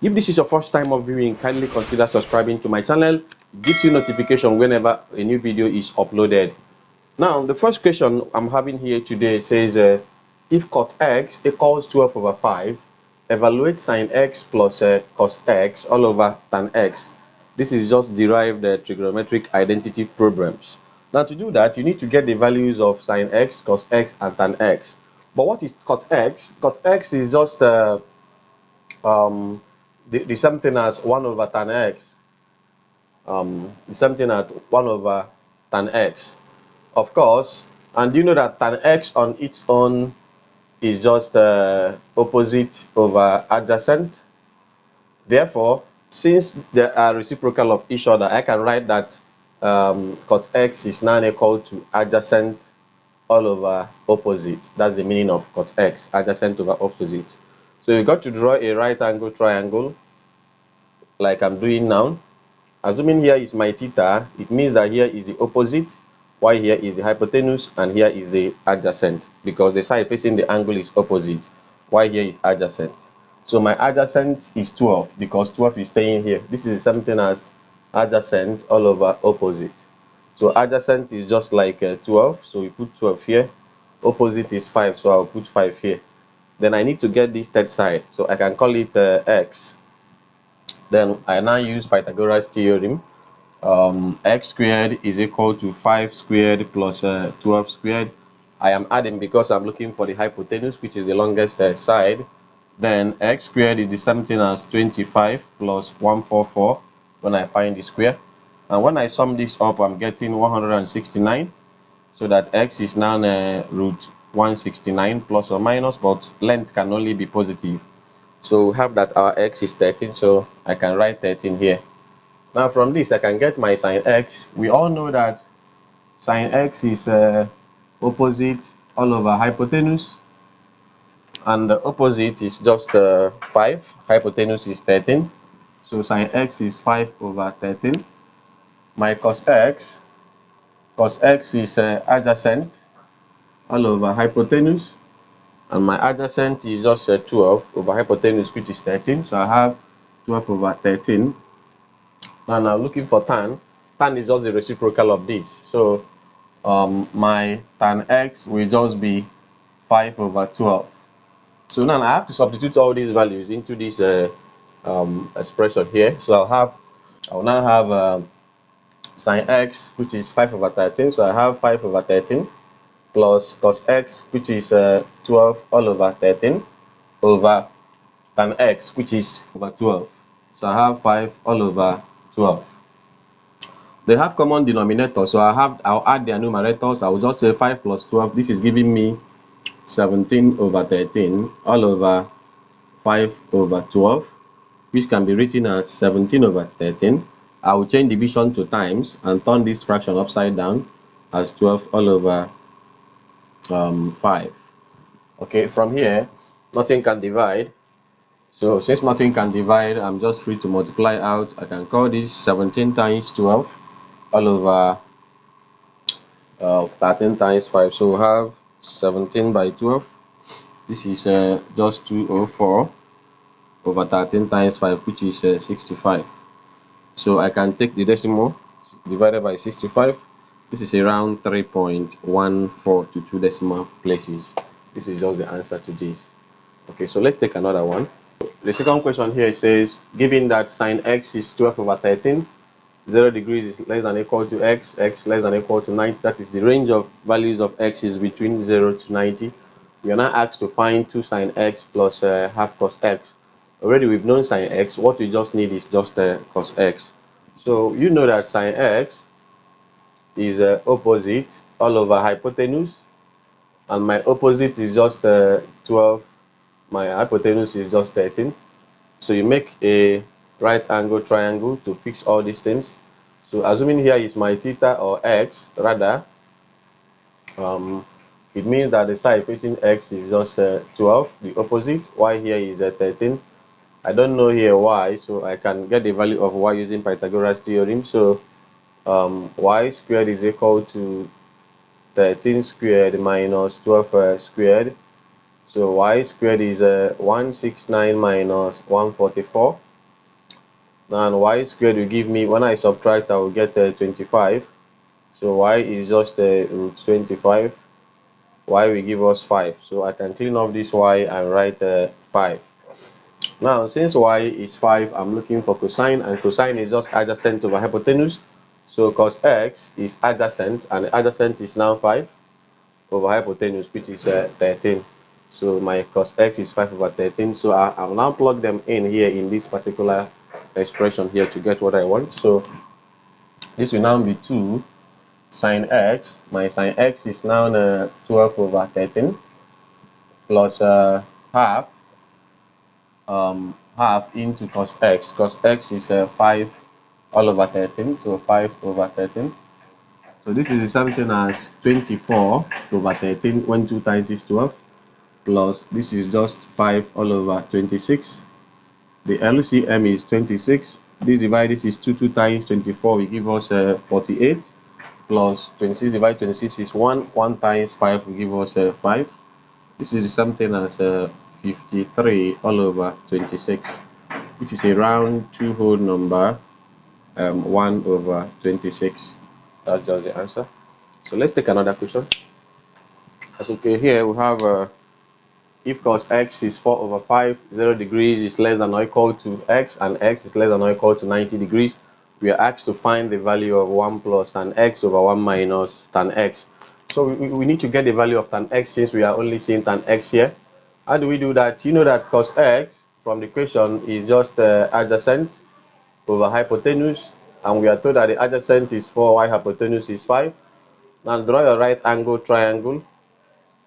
If this is your first time of viewing, kindly consider subscribing to my channel. It gives you notification whenever a new video is uploaded. Now, the first question I'm having here today says, if cot x equals 12 over 5, evaluate sine x plus cos x all over tan x. This is just derived trigonometric identity problems. Now, to do that, you need to get the values of sine x, cos x, and tan x. But what is cot x? Cot x is just um, the something as 1 over tan x. The something at 1 over tan x. Of course, and you know that tan x on its own is just opposite over adjacent. Therefore, since they are reciprocal of each other, I can write that cot x is now equal to adjacent all over opposite. That's the meaning of cot x, adjacent over opposite. So you got to draw a right angle triangle like I'm doing now. Assuming here is my theta, it means that here is the opposite, while here is the hypotenuse, and here is the adjacent, because the side facing the angle is opposite, while here is adjacent. So my adjacent is 12, because 12 is staying here. This is something as adjacent all over opposite. So adjacent is just like 12, so we put 12 here. Opposite is 5, so I'll put 5 here. Then I need to get this third side, so I can call it x. Then I now use Pythagoras theorem. X squared is equal to 5 squared plus 12 squared. I am adding because I'm looking for the hypotenuse, which is the longest side. Then x squared is the something as 25 plus 144 when I find the square. And when I sum this up, I'm getting 169. So that x is now root 169 plus or minus, but length can only be positive. So we have that our x is 13, so I can write 13 here. Now from this, I can get my sine x. We all know that sine x is opposite all over hypotenuse, and the opposite is just 5. Hypotenuse is 13. So sine x is 5 over 13. My cos x is adjacent all over hypotenuse, and my adjacent is just 12 over hypotenuse, which is 13. So I have 12 over 13. Now I'm looking for tan. Tan is just the reciprocal of this. So my tan x will just be 5 over 12. So now I have to substitute all these values into this expression here. So I'll now have sine x, which is 5 over 13. So I have 5 over 13 plus cos x, which is 12 all over 13 over tan x, which is over 12. So I have 5 all over 12. They have common denominator, so I'll add their numerators. I will just say 5 plus 12. This is giving me 17 over 13 all over 5 over 12, which can be written as 17 over 13. I will change division to times and turn this fraction upside down as 12 all over 5. Okay, from here, nothing can divide. So since nothing can divide, I'm just free to multiply out. I can call this 17 times 12 all over 13 times 5. So we have 17 by 12. This is just 204 over 13 times 5, which is 65. So I can take the decimal divided by 65. This is around 3.14 to 2 decimal places. This is just the answer to this. Okay, so let's take another one. The second question here says, given that sine x is 12 over 13, 0 degrees is less than or equal to x, x less than or equal to 90. That is the range of values of x is between 0 to 90. We are now asked to find 2 sine x plus half cos x. Already we've known sine x. What we just need is just cos x. So you know that sine x is opposite all over hypotenuse, and my opposite is just 12. My hypotenuse is just 13. So you make a right angle triangle to fix all these things. So assuming here is my theta or x, rather, it means that the side facing x is just 12, the opposite, y here is 13. I don't know here y, so I can get the value of y using Pythagoras theorem. So y squared is equal to 13 squared minus 12 squared. So y squared is 169 minus 144. Now y squared will give me, when I subtract, I will get 25. So y is just root 25. Y will give us 5. So I can clean up this y and write 5. Now, since y is 5, I'm looking for cosine, and cosine is just adjacent over hypotenuse. So cos x is adjacent, and adjacent is now 5 over hypotenuse, which is 13. So my cos x is 5 over 13. So I'll now plug them in here in this particular expression here to get what I want. So this will now be 2 sine x. My sine x is now 12 over 13 plus half half into cos x. Cos x is 5 all over 13, so 5 over 13. So this is the same thing as 24 over 13 when 2 times is 12, plus this is just 5 all over 26. The LCM is 26. This divided, this is 2 times 24 will give us 48, plus 26 divided 26 is 1. 1 times 5 will give us 5. This is the same thing as 53 all over 26, which is a round two whole number, 1 over 26. That's just the answer. So let's take another question. As okay, here we have if cos x is 4 over 5, 0 degrees is less than or equal to x, and x is less than or equal to 90 degrees, we are asked to find the value of 1 plus tan x over 1 minus tan x. So we need to get the value of tan x since we are only seeing tan x here. How do we do that? You know that cos x from the equation is just adjacent over hypotenuse, and we are told that the adjacent is 4 while hypotenuse is 5. Now draw your right angle triangle.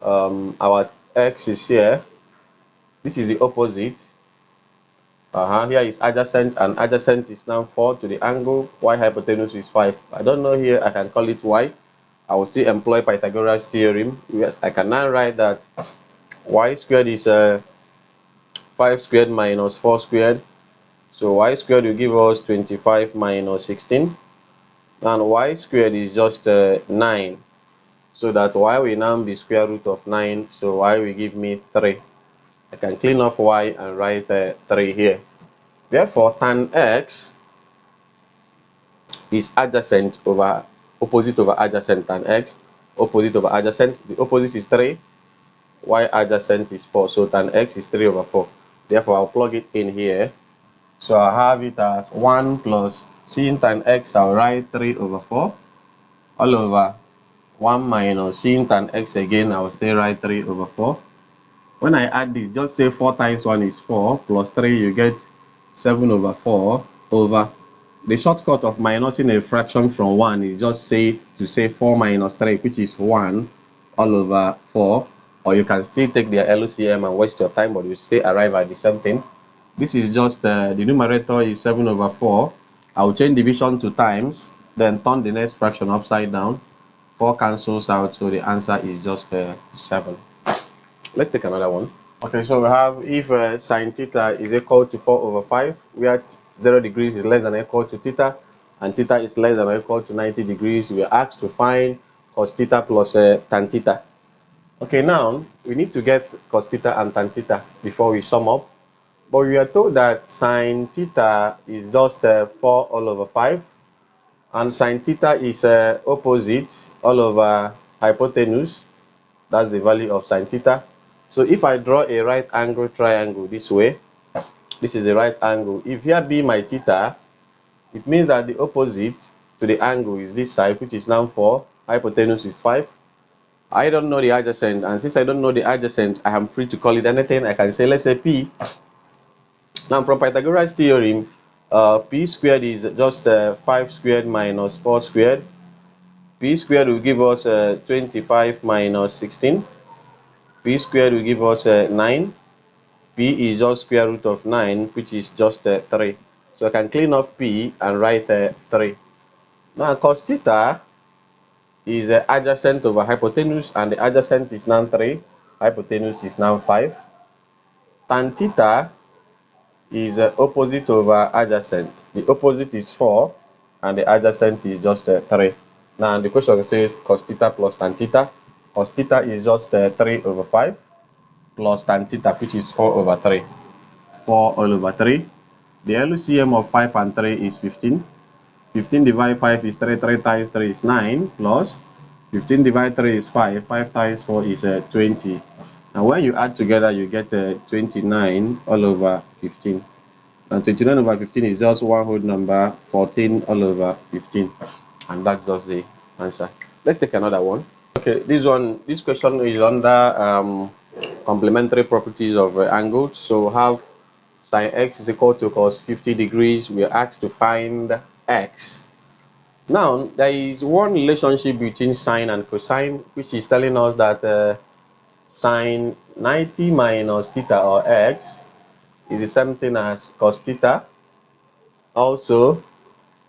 Our x is here. This is the opposite. Here is adjacent, and adjacent is now 4 to the angle, y hypotenuse is 5. I don't know here, I can call it y. I will still employ Pythagoras theorem. Yes, I can now write that y squared is 5 squared minus 4 squared. So y squared will give us 25 minus 16. And y squared is just 9. So that y will now be square root of 9. So y will give me 3. I can clean up y and write 3 here. Therefore, tan x is adjacent over opposite over adjacent. Tan x opposite over adjacent. The opposite is 3. Y adjacent is 4. So tan x is 3 over 4. Therefore, I'll plug it in here. So I have it as 1 plus sin tan x, I'll write 3 over 4 all over 1 minus sin tan x again, I will still write 3 over 4. When I add this, just say 4 times 1 is 4, plus 3, you get 7 over 4 over. The shortcut of minusing a fraction from 1 is just say 4 minus 3, which is 1 all over 4. Or you can still take their LCM and waste your time, but you still arrive at the same thing. This is just the numerator is 7 over 4. I will change division to times, then turn the next fraction upside down. 4 cancels out, so the answer is just 7. Let's take another one. Okay, so we have if sine theta is equal to 4 over 5, where 0 degrees is less than or equal to theta, and theta is less than or equal to 90 degrees, we are asked to find cos theta plus tan theta. Okay, now we need to get cos theta and tan theta before we sum up. But we are told that sine theta is just 4 all over 5, and sine theta is opposite all over hypotenuse. That's the value of sine theta. So if I draw a right angle triangle this way, this is a right angle. If here be my theta, it means that the opposite to the angle is this side, which is now 4, hypotenuse is 5. I don't know the adjacent, and since I don't know the adjacent, I am free to call it anything. I can say, let's say P. Now from Pythagoras theorem, P squared is just 5 squared minus 4 squared. P squared will give us 25 minus 16. P squared will give us 9. P is just square root of 9, which is just 3. So I can clean off P and write 3. Now cos theta is adjacent over hypotenuse, and the adjacent is now 3. Hypotenuse is now 5. Tan theta is opposite over adjacent. The opposite is 4, and the adjacent is just 3. Now the question says cos theta plus tan theta. Cos theta is just 3 over 5 plus tan theta, which is 4 over 3. 4 all over 3. The LCM of 5 and 3 is 15. 15 divided 5 is 3. 3 times 3 is 9 plus 15 divided 3 is 5. 5 times 4 is 20. And when you add together, you get 29 all over 15. And 29 over 15 is just one whole number, 14 all over 15. And that's just the answer. Let's take another one. Okay, this question is under complementary properties of angles. So have sine x is equal to cos 50 degrees. We are asked to find x. Now, there is one relationship between sine and cosine, which is telling us that sine 90 minus theta or x is the same thing as cos theta. Also,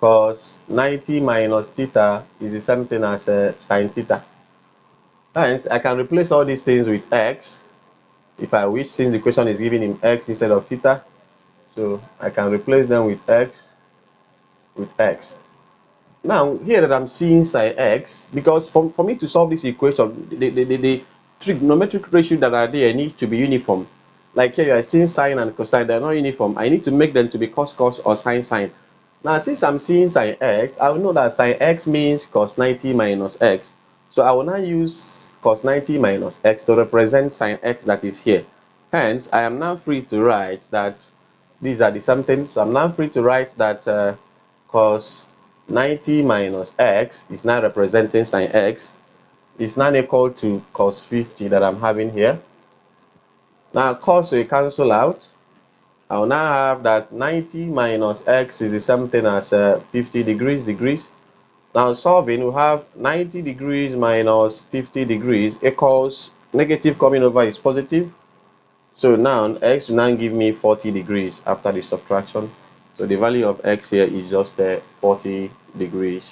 cos 90 minus theta is the same thing as sine theta. Hence, I can replace all these things with x if I wish, since the question is giving him x instead of theta. So I can replace them with x with x. Now, here that I'm seeing sine x, because for me to solve this equation, the trigonometric ratio that are there need to be uniform. Like here, you are seeing sine and cosine, they're not uniform. I need to make them to be cos cos or sine sine. Now, since I'm seeing sine x, I will know that sine x means cos 90 minus x. So I will now use cos 90 minus x to represent sine x that is here. Hence, I am now free to write that these are the same thing. So I'm now free to write that cos 90 minus x is now representing sine x is now equal to cos 50 that I'm having here. Now cos will cancel out. I'll now have that 90 minus x is the same thing as 50 degrees. Now solving, we have 90 degrees minus 50 degrees equals negative coming over is positive. So now x will now give me 40 degrees after the subtraction. So the value of x here is just 40 degrees.